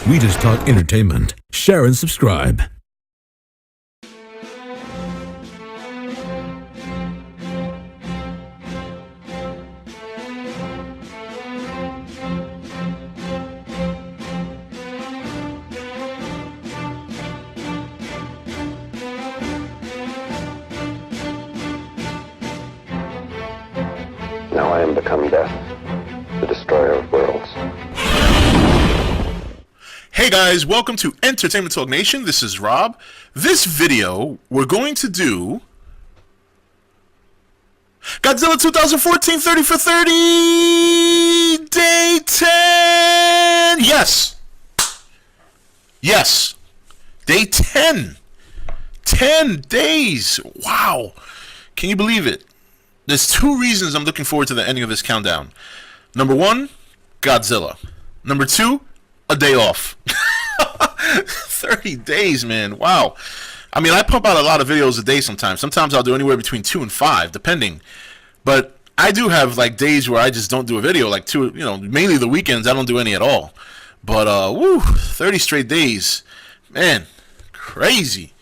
We just talk entertainment. Share and subscribe. Now I am become death, the destroyer of worlds. Hey guys, welcome to Entertainment Talk Nation. This is Rob. This video, we're going to do Godzilla 2014 30 for 30 Day 10. Yes. Day 10. 10 days. Wow. Can you believe it? There's two reasons I'm looking forward to the ending of this countdown. Number one, Godzilla. Number two, a day off. 30 days, man. Wow. I mean, I pump out a lot of videos a day sometimes. Sometimes I'll do anywhere between 2 and 5, depending. But I do have like days where I just don't do a video, like mainly the weekends I don't do any at all. But 30 straight days. Man, crazy.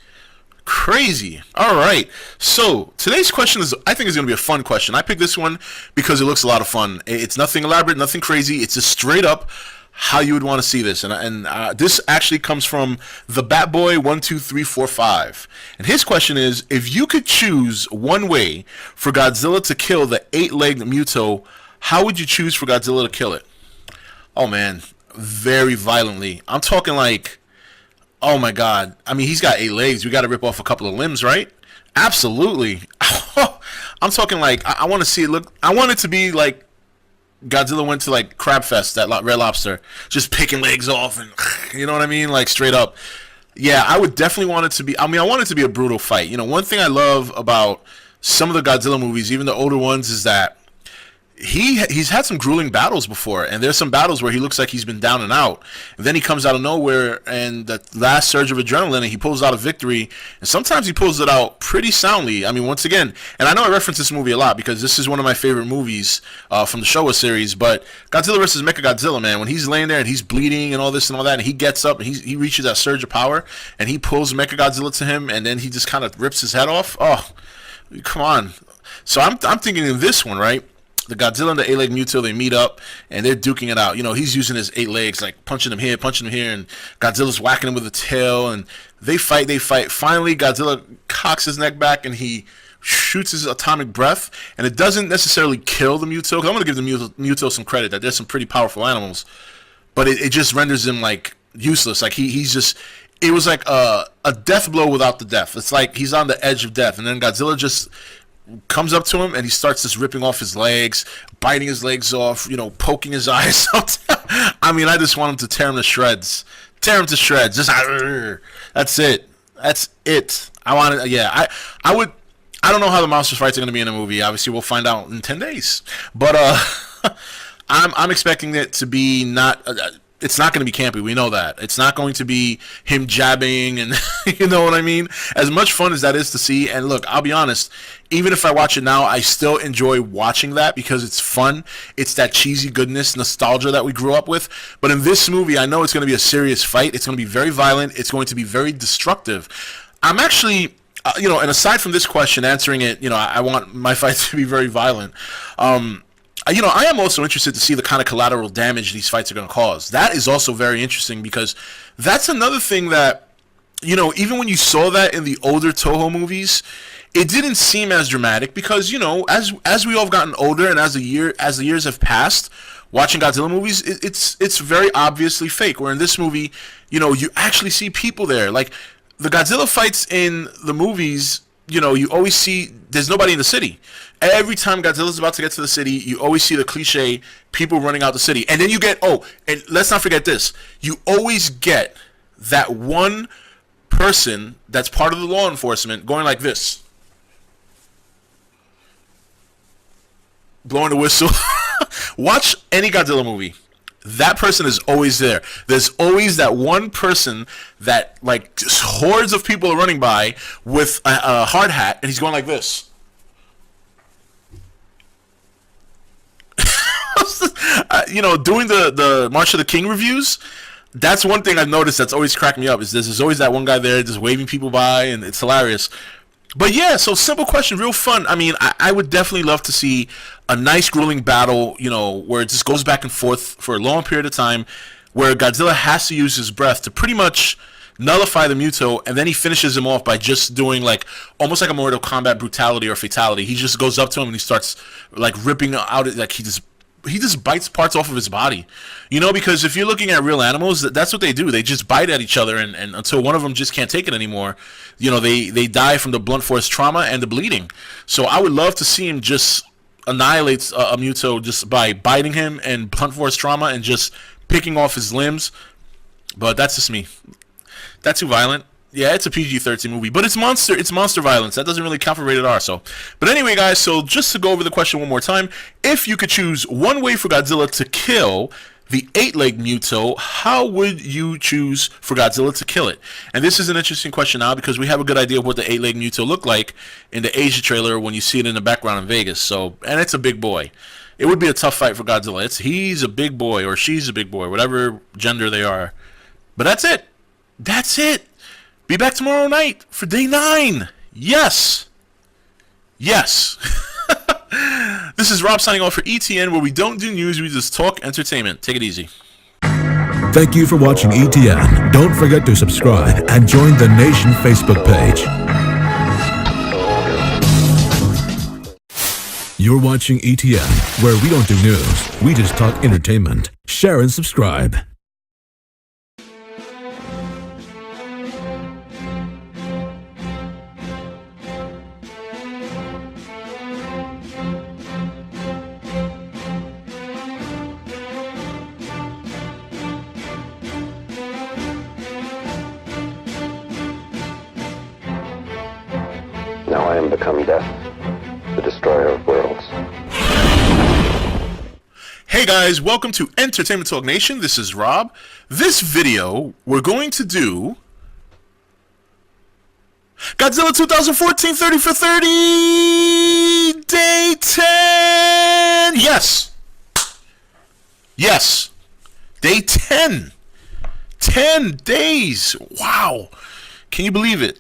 All right. So today's question I think is going to be a fun question. I picked this one because it looks a lot of fun. It's nothing elaborate, nothing crazy. It's just straight up how you would want to see this. And this actually comes from the Batboy12345. And his question is, if you could choose one way for Godzilla to kill the 8-legged Muto, how would you choose for Godzilla to kill it? Oh man, very violently. I'm talking like, oh my god. I mean, he's got 8 legs. We got to rip off a couple of limbs, right? Absolutely. I'm talking like, I want to see it look, I want it to be like Godzilla went to like Crab Fest at Red Lobster, just picking legs off, and you know what I mean, like straight up. Yeah, I would definitely want it to be. I mean, I want it to be a brutal fight. You know, one thing I love about some of the Godzilla movies, even the older ones, is that he's had some grueling battles before, and there's some battles where he looks like he's been down and out, and then he comes out of nowhere, and that last surge of adrenaline, and he pulls out a victory, and sometimes he pulls it out pretty soundly. I mean, once again, and I know I reference this movie a lot because this is one of my favorite movies from the Showa series, but Godzilla vs. Mechagodzilla, man, when he's laying there and he's bleeding and all this and all that, and he gets up and he reaches that surge of power, and he pulls Mechagodzilla to him, and then he just kind of rips his head off. Oh, come on. So I'm thinking in this one, right? The Godzilla and the 8-legged Muto, they meet up, and they're duking it out. You know, he's using his 8 legs, like punching him here, and Godzilla's whacking him with the tail, and they fight. Finally, Godzilla cocks his neck back, and he shoots his atomic breath, and it doesn't necessarily kill the Muto, 'cause I'm going to give the Muto some credit, that there's some pretty powerful animals, but it just renders him, like, useless. Like, he's just, it was like a death blow without the death. It's like he's on the edge of death, and then Godzilla just comes up to him and he starts just ripping off his legs, biting his legs off, you know, poking his eyes out. I mean, I just want him to tear him to shreds. Just that's it. I want it. Yeah, I would. I don't know how the monster fights are going to be in the movie. Obviously, we'll find out in 10 days. But I'm expecting it to be not. It's not going to be campy. We know that. It's not going to be him jabbing and you know what I mean? As much fun as that is to see, and look, I'll be honest, even if I watch it now, I still enjoy watching that because it's fun. It's that cheesy goodness, nostalgia that we grew up with. But in this movie, I know it's going to be a serious fight. It's going to be very violent. It's going to be very destructive. I'm actually, and aside from this question, answering it, I want my fights to be very violent. I am also interested to see the kind of collateral damage these fights are going to cause. That is also very interesting because that's another thing that, even when you saw that in the older Toho movies, it didn't seem as dramatic because, as we all have gotten older and as the years have passed, watching Godzilla movies, it's very obviously fake. Where in this movie, you actually see people there. Like the Godzilla fights in the movies, you always see there's nobody in the city. Every time Godzilla's about to get to the city, you always see the cliche people running out the city. And then you get, and let's not forget this, you always get that one person that's part of the law enforcement going like this. Blowing the whistle. Watch any Godzilla movie. That person is always there. There's always that one person that, like, hordes of people are running by with a hard hat, and he's going like this. Doing the March of the King reviews, That's one thing I've noticed that's always cracked me up is there's always that one guy there just waving people by, and it's hilarious. But yeah, so simple question, real fun. I mean, I would definitely love to see a nice grueling battle, where it just goes back and forth for a long period of time, where Godzilla has to use his breath to pretty much nullify the Muto, and then he finishes him off by just doing like almost like a Mortal Kombat brutality or fatality. He just goes up to him and he starts like ripping out, like he just bites parts off of his body, because if you're looking at real animals, that's what they do. They just bite at each other, and until one of them just can't take it anymore, they die from the blunt force trauma and the bleeding. So I would love to see him just annihilate a Muto just by biting him and blunt force trauma and just picking off his limbs. But that's just me. That's too violent. Yeah, it's a PG-13 movie, but it's monster violence. That doesn't really count for rated R. But anyway, guys, so just to go over the question one more time, if you could choose one way for Godzilla to kill the 8-legged Muto, how would you choose for Godzilla to kill it? And this is an interesting question now because we have a good idea of what the 8-legged Muto looked like in the Asia trailer when you see it in the background in Vegas. And it's a big boy. It would be a tough fight for Godzilla. He's a big boy, or she's a big boy, whatever gender they are. But that's it. That's it. Be back tomorrow night for day 9. Yes. Yes. This is Rob signing off for ETN, where we don't do news, we just talk entertainment. Take it easy. Thank you for watching ETN. Don't forget to subscribe and join the Nation Facebook page. You're watching ETN, where we don't do news, we just talk entertainment. Share and subscribe. Now I am become death, the destroyer of worlds. Hey guys, welcome to Entertainment Talk Nation. This is Rob. This video, we're going to do Godzilla 2014 30 for 30 Day 10. Yes. Yes. Day 10. 10 days. Wow. Can you believe it?